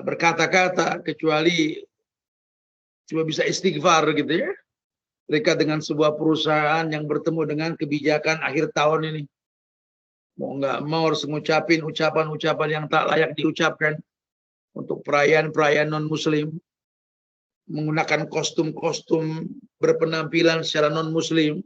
berkata-kata kecuali cuma bisa istighfar gitu ya. Terikat dengan sebuah perusahaan yang bertemu dengan kebijakan akhir tahun ini. Mau nggak mau harus mengucapin ucapan-ucapan yang tak layak diucapkan untuk perayaan-perayaan non-muslim. Menggunakan kostum-kostum berpenampilan secara non-muslim.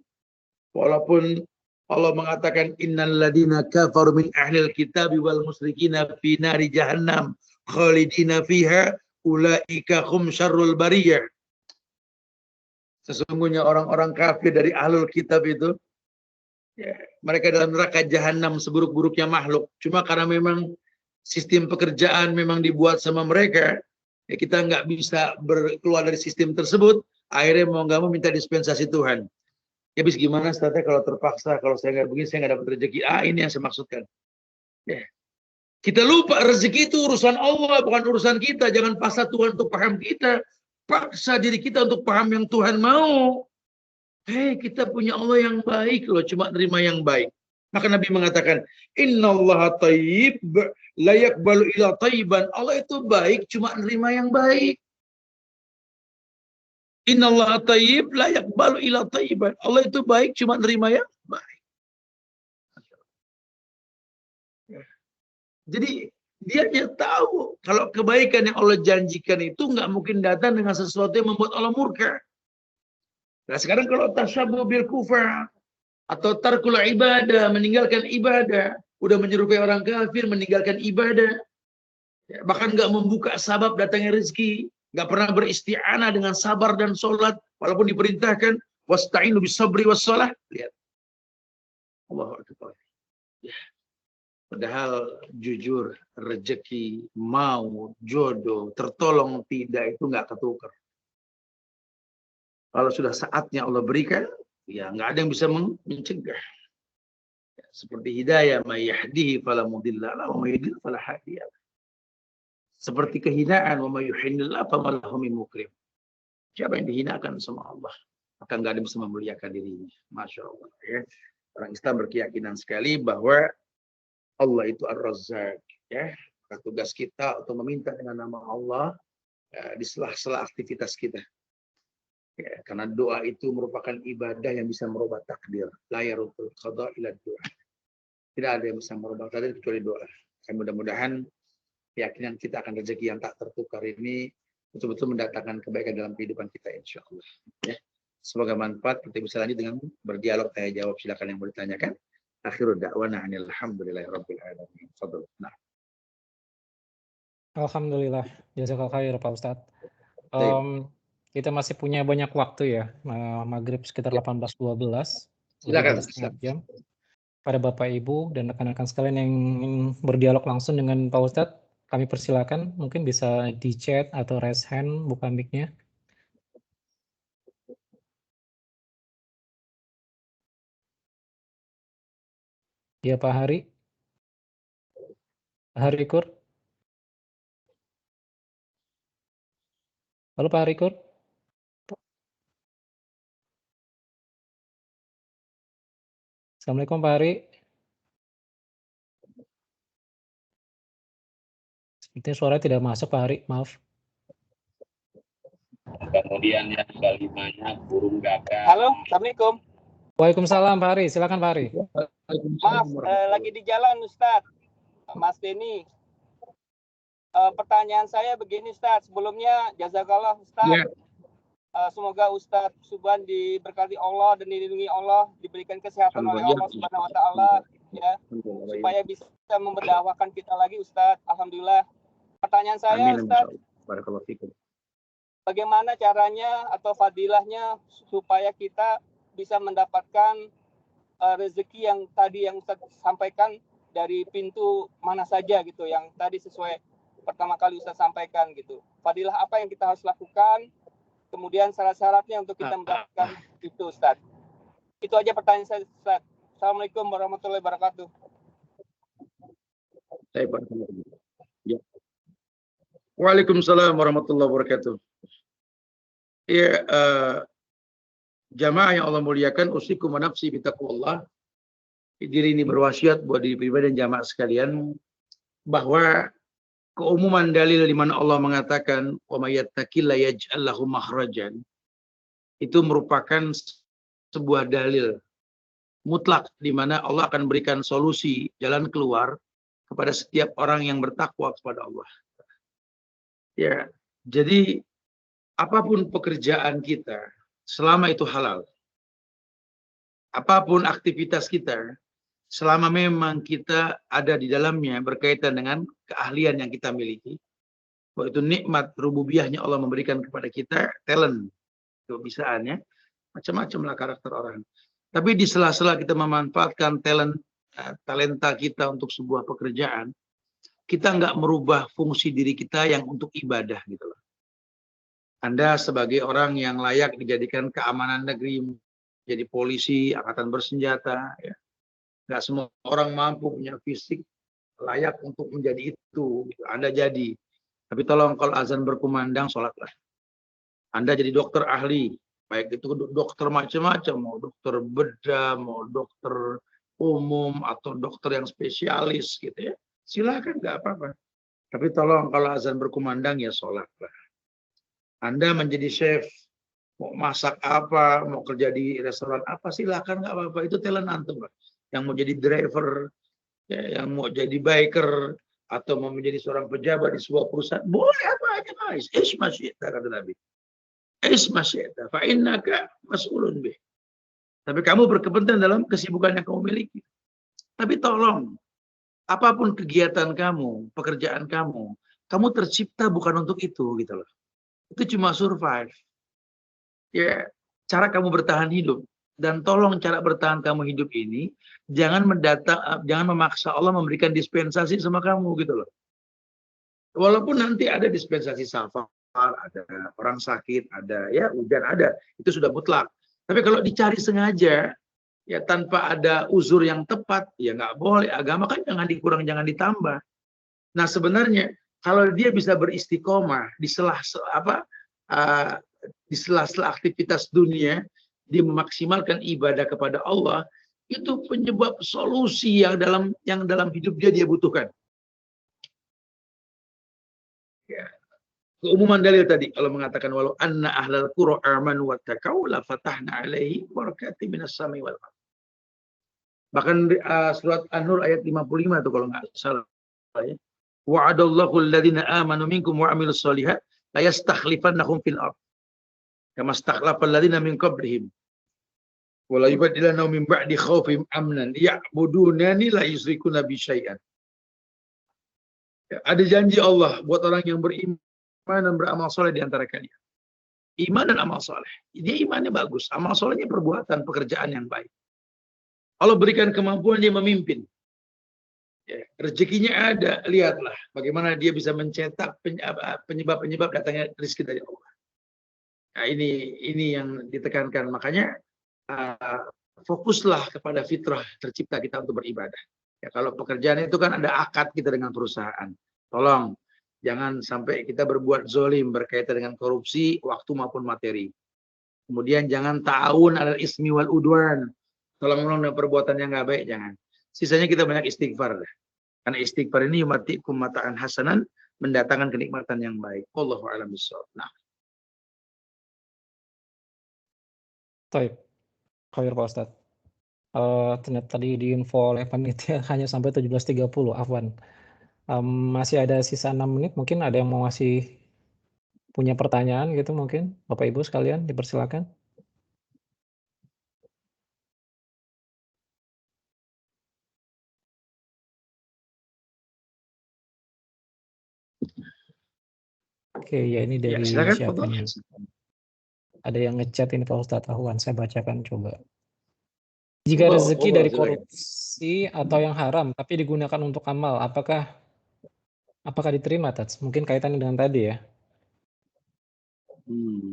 Walaupun Allah mengatakan innal ladina kafaru min ahlil kitabi wal musyrikina fi nari jahannam khalidina fiha ulaika hum syarrul bariyah. Sesungguhnya orang-orang kafir dari ahlul kitab itu ya, mereka dalam neraka jahanam seburuk-buruknya makhluk. Cuma karena memang sistem pekerjaan memang dibuat sama mereka, ya kita nggak bisa keluar dari sistem tersebut, akhirnya mau nggak mau minta dispensasi Tuhan. Ya bis gimana statusnya kalau terpaksa, kalau saya nggak begini, saya nggak dapat rezeki. Ini yang saya maksudkan. Ya. Kita lupa rezeki itu urusan Allah, bukan urusan kita. Jangan paksa Tuhan untuk paham kita. Paksa diri kita untuk paham yang Tuhan mau. Kita punya Allah yang baik loh, cuma terima yang baik. Maka Nabi mengatakan, innallaha thayyib la yaqbalu illa thayyiban. Allah itu baik, cuma nerima yang baik. Innallaha thayyib la yaqbalu illa thayyiban. Allah itu baik, cuma nerima yang baik. Jadi dia tahu kalau kebaikan yang Allah janjikan itu nggak mungkin datang dengan sesuatu yang membuat Allah murka. Nah sekarang kalau tasyabuh bil kufar atau tarkul ibadah, meninggalkan ibadah, udah menyerupai orang kafir, meninggalkan ibadah, bahkan nggak membuka sabab datangnya rezeki, nggak pernah beristi'anah dengan sabar dan sholat, walaupun diperintahkan wasta'inu bis sabri was shalah. Lihat, Allahu Akbar. Ya. Padahal jujur rezeki, mau, jodoh, tertolong tidak itu nggak ketukar. Kalau sudah saatnya Allah berikan, ya nggak ada yang bisa mencegah. Ya, seperti hidayah, may yahdihi fala mudilla lahu wa may yudlil fala hadiya lahu. Seperti kehinaan, wa may yuhinillahu fama lahu min mukrim. Siapa yang dihinakan sama Allah, maka nggak ada yang bisa memuliakan dirinya. Masya Allah. Ya. Orang Islam berkeyakinan sekali bahwa Allah itu Ar-Razzaq. Ya. Maka tugas kita untuk meminta dengan nama Allah di sela-sela aktivitas kita. Ya, karena doa itu merupakan ibadah yang bisa merubah takdir. La yarudul qada ila doa. Tidak ada yang bisa merubah takdir kecuali doa. Dan mudah-mudahan keyakinan kita akan rezeki yang tak tertukar ini betul-betul mendatangkan kebaikan dalam kehidupan kita insya Allah. Ya. Semoga manfaat. Kita bisa lanjut dengan berdialog tanya jawab. Silakan yang mau ditanyakan. Akhirul da'wana alhamdulillahirabbil alamin. Fadhil. Nah. Alhamdulillah, jazakallahu khair Pak Ustadz. Kita masih punya banyak waktu ya, maghrib sekitar 18.12. Silakan. Setengah jam. pada Bapak Ibu dan rekan-rekan sekalian yang ingin berdialog langsung dengan Pak Ustadz, kami persilakan, mungkin bisa di chat atau raise hand, buka mic-nya. Ya Pak Hari. Pak Harikur. Halo Pak Harikur. Assalamualaikum Pak Hari. Sepertinya suara tidak masuk Pak Hari, maaf. Kemudian yang kelimanya burung gagak. Halo, Assalamualaikum. Waalaikumsalam Pak Hari, silakan Pak Hari. Maaf, lagi di jalan Ustadz. Mas Denny. Pertanyaan saya begini Ustadz. Sebelumnya jazakallah Ustadz. Semoga Ustadz Subhan diberkati Allah dan dilindungi Allah, diberikan kesehatan oleh Allah Subhanahu wa taala ya, supaya bisa memberdakwahkan kita lagi Ustadz. Alhamdulillah. Pertanyaan saya Ustadz, bagaimana caranya atau fadilahnya supaya kita bisa mendapatkan rezeki yang tadi yang Ustadz sampaikan dari pintu mana saja gitu, yang tadi sesuai pertama kali Ustadz sampaikan gitu. Fadilah apa yang kita harus lakukan, kemudian syarat-syaratnya untuk kita mendapatkan itu Ustadz. Itu aja pertanyaan saya Ustadz. Assalamualaikum warahmatullahi wabarakatuh. Ya. Waalaikumsalam warahmatullahi wabarakatuh. Ya, jamaah yang Allah muliakan, usikum wa nafsi bitaqwallah. Diri ini berwasiat buat diri pribadi dan jamaah sekalian bahwa keumuman dalil di mana Allah mengatakan wa may yattaqilla yaj'al lahu makhrajan itu merupakan sebuah dalil mutlak di mana Allah akan berikan solusi jalan keluar kepada setiap orang yang bertakwa kepada Allah. Ya, jadi apapun pekerjaan kita selama itu halal, apapun aktivitas kita selama memang kita ada di dalamnya berkaitan dengan keahlian yang kita miliki, bahwa itu nikmat rububiyahnya Allah memberikan kepada kita, talent, kebisaannya, macam-macamlah karakter orang. Tapi di sela-sela kita memanfaatkan talenta kita untuk sebuah pekerjaan, kita nggak merubah fungsi diri kita yang untuk ibadah gitu loh. Anda sebagai orang yang layak dijadikan keamanan negeri, jadi polisi, angkatan bersenjata, ya. Nggak semua orang mampu punya fisik layak untuk menjadi itu. Anda jadi. Tapi tolong kalau azan berkumandang, sholatlah. Anda jadi dokter ahli. Baik itu dokter macam-macam. Mau dokter bedah, mau dokter umum, atau dokter yang spesialis gitu ya. Silakan, nggak apa-apa. Tapi tolong kalau azan berkumandang, ya sholatlah. Anda menjadi chef. Mau masak apa, mau kerja di restoran apa, silakan, nggak apa-apa. Itu talent antum, Pak. Yang mau jadi driver, ya, yang mau jadi biker, atau mau menjadi seorang pejabat di sebuah perusahaan, boleh apa aja guys. Ismasyita kata Nabi. Ismasyita, fa'innaka mas'ulun bih. Tapi kamu berkepentingan dalam kesibukan yang kamu miliki. Tapi tolong, apapun kegiatan kamu, pekerjaan kamu tercipta bukan untuk itu gitu loh. Itu cuma survive. Ya, cara kamu bertahan hidup. Dan tolong cara bertahan kamu hidup ini jangan memaksa Allah memberikan dispensasi sama kamu gitu loh. Walaupun nanti ada dispensasi safar, ada orang sakit, ada ya hujan ada, itu sudah mutlak. Tapi kalau dicari sengaja ya tanpa ada uzur yang tepat, ya nggak boleh. Agama kan jangan dikurang, jangan ditambah. Nah sebenarnya kalau dia bisa beristiqomah di sela-sela aktivitas dunia, dia memaksimalkan ibadah kepada Allah, itu penyebab solusi yang dalam hidup dia butuhkan. Ya. Keumuman dalil tadi Allah mengatakan walau anna ahlal qura amanu wattaqau la fatahna alaihi barakatim minas samai wal ardh. Bahkan surat An-Nur ayat 55 itu kalau nggak salah ya. Wa'adallahu alladhina amanu minkum wa 'amilus shalihat la yastakhlifannahum fil ardh kama stakhlafal ladzina min qablihim wala yubaddilannahum min ba'di khaufihim amnan ya'budunani la yusyrikuna bi syai'an. Ya, ada janji Allah buat orang yang beriman dan beramal soleh di antara kalian. Iman dan amal soleh. Dia imannya bagus, amal solehnya perbuatan, pekerjaan yang baik. Allah berikan kemampuan dia memimpin. Ya, rezekinya ada, lihatlah bagaimana dia bisa mencetak penyebab-penyebab datangnya rezeki dari Allah. Nah, ini yang ditekankan. Makanya fokuslah kepada fitrah tercipta kita untuk beribadah. Ya, kalau pekerjaan itu kan ada akad kita dengan perusahaan. Tolong jangan sampai kita berbuat zolim berkaitan dengan korupsi waktu maupun materi. Kemudian jangan ta'awun alal ismi wal udwan. Tolong menolong dengan perbuatan yang nggak baik, jangan. Sisanya kita banyak istighfar. Karena istighfar ini yumatikum mata'an hasanan, mendatangkan kenikmatan yang baik. Wallahu a'lam bishawab. Nah. Baik, khair Pak Ustadz. Ternyata tadi diinfo oleh panitia hanya sampai 17.30, afwan. Masih ada sisa 6 menit, mungkin ada yang mau ngasih punya pertanyaan gitu mungkin, Bapak Ibu sekalian, dipersilakan. Oke, ya ini dari siapa nih? Ada yang ngechat ini Pak Ustadz Ahwan, saya bacakan coba. Jika rezeki dari korupsi atau yang haram tapi digunakan untuk amal, apakah diterima, Tats? Mungkin kaitannya dengan tadi ya.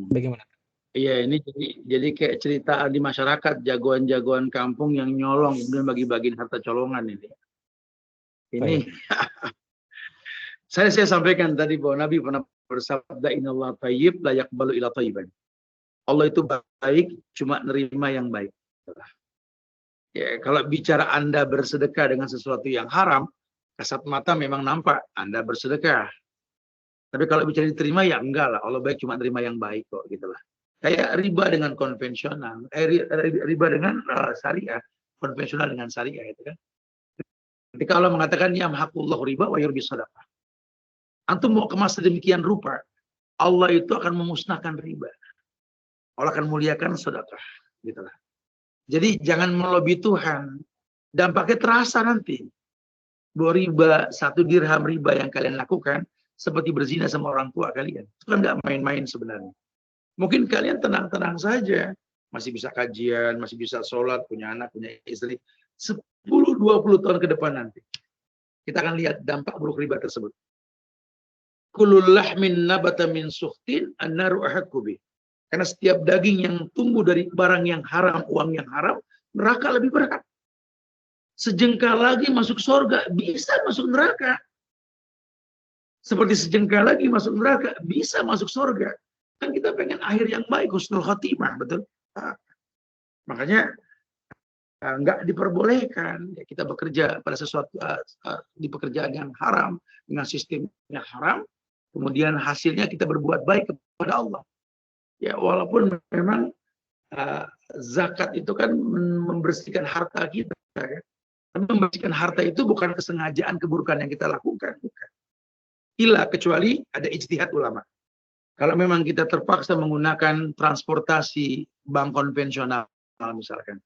Bagaimana? Iya, ini jadi kayak cerita di masyarakat, jagoan-jagoan kampung yang nyolong kemudian bagi-bagiin harta colongan ini. Ini saya sampaikan tadi bahwa Nabi pernah bersabda, innallaha thayyib la yaqbalu illa thayyiban. Allah itu baik, cuma nerima yang baik. Ya, kalau bicara Anda bersedekah dengan sesuatu yang haram, kasat mata memang nampak Anda bersedekah. Tapi kalau bicara diterima ya enggak lah. Allah baik cuma nerima yang baik kok, gitulah. Kayak riba dengan konvensional, riba dengan syariah, konvensional dengan syariah itu kan. Ketika Allah mengatakan yamhaqullahu riba wa yurbi shadaqah. Antum mau kemas sedemikian rupa, Allah itu akan memusnahkan riba. Allah akan muliakan sedekah, gitulah. Jadi jangan melobi Tuhan. Dampaknya terasa nanti. Bahwa riba, 1 dirham riba yang kalian lakukan seperti berzina sama orang tua kalian. Itu kan nggak main-main sebenarnya. Mungkin kalian tenang-tenang saja, masih bisa kajian, masih bisa sholat, punya anak, punya istri. 10-20 tahun ke depan nanti, kita akan lihat dampak buruk riba tersebut. Kullul lahmin nabata min suhtin an-naru ahaqqu bih. Karena setiap daging yang tumbuh dari barang yang haram, uang yang haram, neraka lebih berat. Sejengkal lagi masuk surga, bisa masuk neraka. Seperti sejengkal lagi masuk neraka, bisa masuk surga. Kan kita pengen akhir yang baik, husnul khotimah, betul? Makanya nggak diperbolehkan ya, kita bekerja pada sesuatu di pekerjaan yang haram dengan sistem yang haram, kemudian hasilnya kita berbuat baik kepada Allah. Ya walaupun memang zakat itu kan membersihkan harta kita, ya. Tapi membersihkan harta itu bukan kesengajaan keburukan yang kita lakukan, bukan. Kecuali ada ijtihad ulama. Kalau memang kita terpaksa menggunakan transportasi bank konvensional misalkan,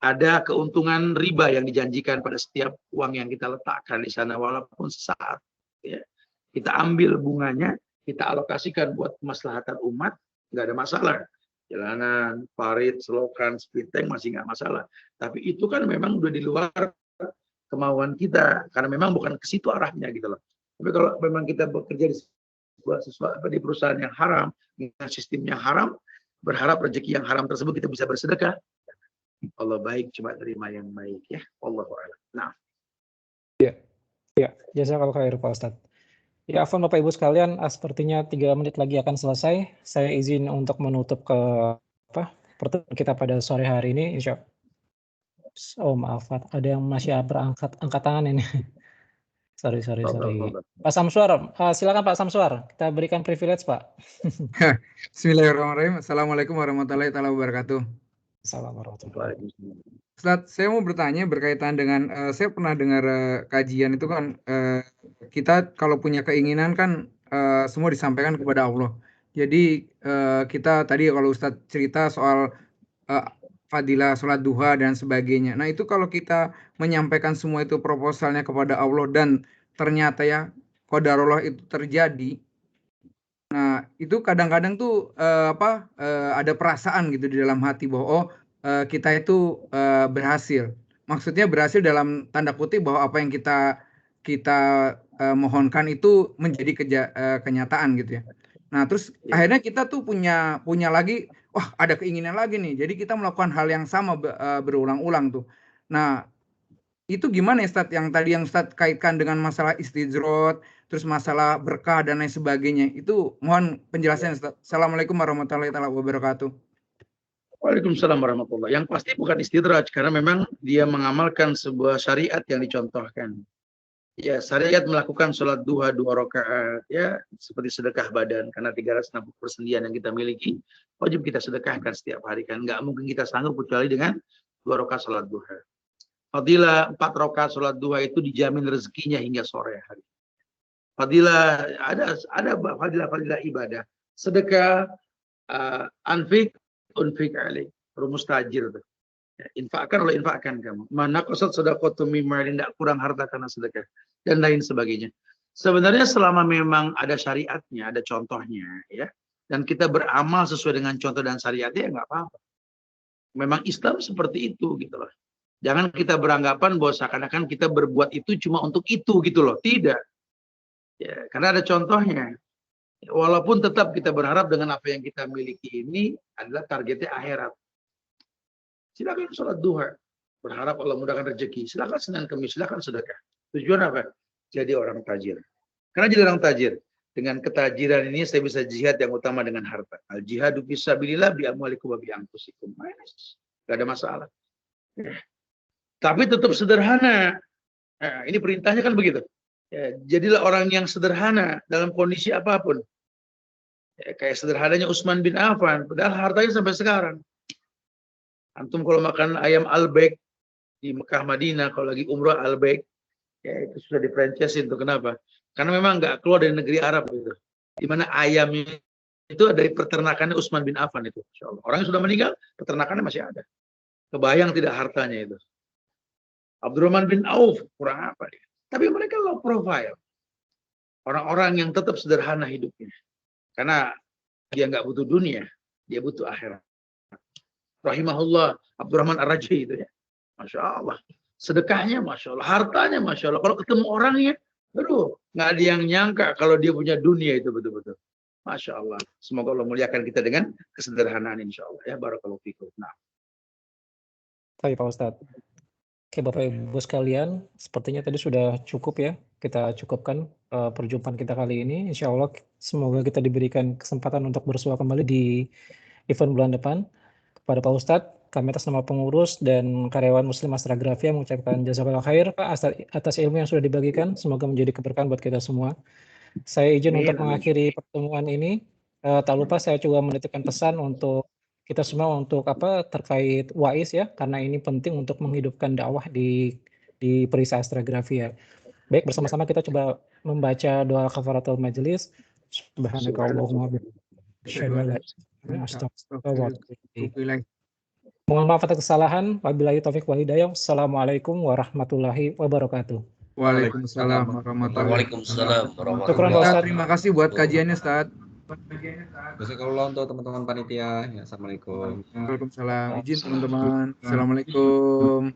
ada keuntungan riba yang dijanjikan pada setiap uang yang kita letakkan di sana, walaupun sesaat, ya. Kita ambil bunganya, kita alokasikan buat kemaslahatan umat, nggak ada masalah. Jalanan, parit, selokan, speed tank masih nggak masalah. Tapi itu kan memang udah di luar kemauan kita, karena memang bukan ke situ arahnya gitu loh. Tapi kalau memang kita bekerja di perusahaan yang haram, dengan sistem yang haram, berharap rezeki yang haram tersebut kita bisa bersedekah. Allah baik, cuma terima yang baik, ya. Allahu a'lam. Nah. Ya, jazakallahu khair Pak Ustadz. Ya, afwan Bapak Ibu sekalian, sepertinya 3 menit lagi akan selesai. Saya izin untuk menutup ke pertemuan kita pada sore hari ini, insya Allah. Oh maaf, ada yang masih berangkat angkat tangan ini. Sorry. Pak Samsuar, silakan Pak Samsuar, kita berikan privilege Pak. Bismillahirrahmanirrahim. Assalamualaikum warahmatullahi wabarakatuh. Assalamualaikum warahmatullahi wabarakatuh. Ustadz, saya mau bertanya berkaitan dengan, saya pernah dengar kajian itu kan, kita kalau punya keinginan kan semua disampaikan kepada Allah. Jadi kita tadi kalau Ustadz cerita soal fadilah sholat duha dan sebagainya. Nah itu kalau kita menyampaikan semua itu proposalnya kepada Allah dan ternyata ya qadarullah itu terjadi. Nah itu kadang-kadang tuh ada perasaan gitu di dalam hati bahwa oh kita itu berhasil. Maksudnya berhasil dalam tanda kutip bahwa apa yang kita mohonkan itu menjadi kenyataan gitu ya. Nah, terus akhirnya kita tuh punya lagi, wah ada keinginan lagi nih. Jadi kita melakukan hal yang sama berulang-ulang tuh. Nah, itu gimana ya Ustadz, yang tadi yang Ustadz kaitkan dengan masalah istidrot, terus masalah berkah dan lain sebagainya. Itu mohon penjelasannya Ustadz. Assalamualaikum warahmatullahi wabarakatuh. Waalaikumsalam warahmatullahi. Yang pasti bukan istidraj, karena memang dia mengamalkan sebuah syariat yang dicontohkan. Ya, syariat melakukan sholat duha 2 rakaat, ya, seperti sedekah badan, karena 360 persendian yang kita miliki, wajib kita sedekahkan setiap hari, kan nggak mungkin kita sanggup kecuali dengan 2 rakaat sholat duha. Fadilah 4 rakaat sholat duha itu dijamin rezekinya hingga sore hari. Fadilah ada fadilah ibadah, sedekah, unfik alaih, rumus tajir tuh. Ya, infakkan oleh infakkan kamu. Mana qasad sedekah mimma, tidak kurang harta karena sedekah dan lain sebagainya. Sebenarnya selama memang ada syariatnya, ada contohnya, ya, dan kita beramal sesuai dengan contoh dan syariatnya, ya nggak apa-apa. Memang Islam seperti itu gitu loh. Jangan kita beranggapan bahwa seakan-akan kita berbuat itu cuma untuk itu gitu loh. Tidak. Ya, karena ada contohnya. Walaupun tetap kita berharap dengan apa yang kita miliki ini adalah targetnya akhirat. Silakan sholat duha, berharap Allah mudahkan rezeki. Silakan Senin Kamis, silakan sedekah. Tujuan apa? Jadi orang tajir. Karena jadi orang tajir, dengan ketajiran ini saya bisa jihad yang utama dengan harta. Al jihadu fisabilillah bi amwalikum wa bi anfusikum. Enggak ada masalah. Tapi tetap sederhana. Nah, ini perintahnya kan begitu. Ya, jadilah orang yang sederhana dalam kondisi apapun. Ya, kayak sederhananya Utsman bin Affan, padahal hartanya sampai sekarang. Antum kalau makan ayam Al-Baik di Mekah Madinah, kalau lagi umrah Al-Baik, ya itu sudah di-franchise itu. Kenapa? Karena memang nggak keluar dari negeri Arab gitu. Di mana ayamnya itu dari peternakannya Utsman bin Affan itu. Insya Allah. Orang yang sudah meninggal, peternakannya masih ada. Kebayang tidak hartanya itu. Abdurrahman bin Auf, kurang apa dia. Tapi mereka low profile. Orang-orang yang tetap sederhana hidupnya. Karena dia nggak butuh dunia, dia butuh akhirat. Rahimahullah, Abdurrahman Ar-Raji itu ya. Masya Allah. Sedekahnya Masya Allah. Hartanya Masya Allah. Kalau ketemu orangnya, aduh, nggak ada yang nyangka kalau dia punya dunia itu betul-betul. Masya Allah. Semoga Allah muliakan kita dengan kesederhanaan insya Allah. Ya, barakallahu fikum. Nah. Baik Pak Ustadz. Oke Bapak Ibu sekalian, sepertinya tadi sudah cukup ya. Kita cukupkan perjumpaan kita kali ini. Insya Allah semoga kita diberikan kesempatan untuk bersua kembali di event bulan depan. Kepada Pak Ustadz, kami atas nama pengurus dan karyawan Muslim Astrografia mengucapkan jazakallahu khair Pak atas ilmu yang sudah dibagikan. Semoga menjadi keberkahan buat kita semua. Saya izin untuk mengakhiri pertemuan ini. Tak lupa saya juga menitipkan pesan untuk kita semua untuk terkait WAIS ya, karena ini penting untuk menghidupkan dakwah di Perisai Astrografia. Baik, bersama-sama kita coba membaca doa kafaratul majelis. Subhanakallahumma wa bihamdika. Mohon maaf atas kesalahan. Wabillahi taufik wal hidayah. Assalamualaikum warahmatullahi wabarakatuh. Waalaikumsalam warahmatullahi Waalaikumsalam. Terima kasih buat kajiannya Ustaz. Jazakallah untuk teman-teman panitia. Ya, assalamualaikum. Waalaikumsalam. Izin teman-teman. Assalamualaikum.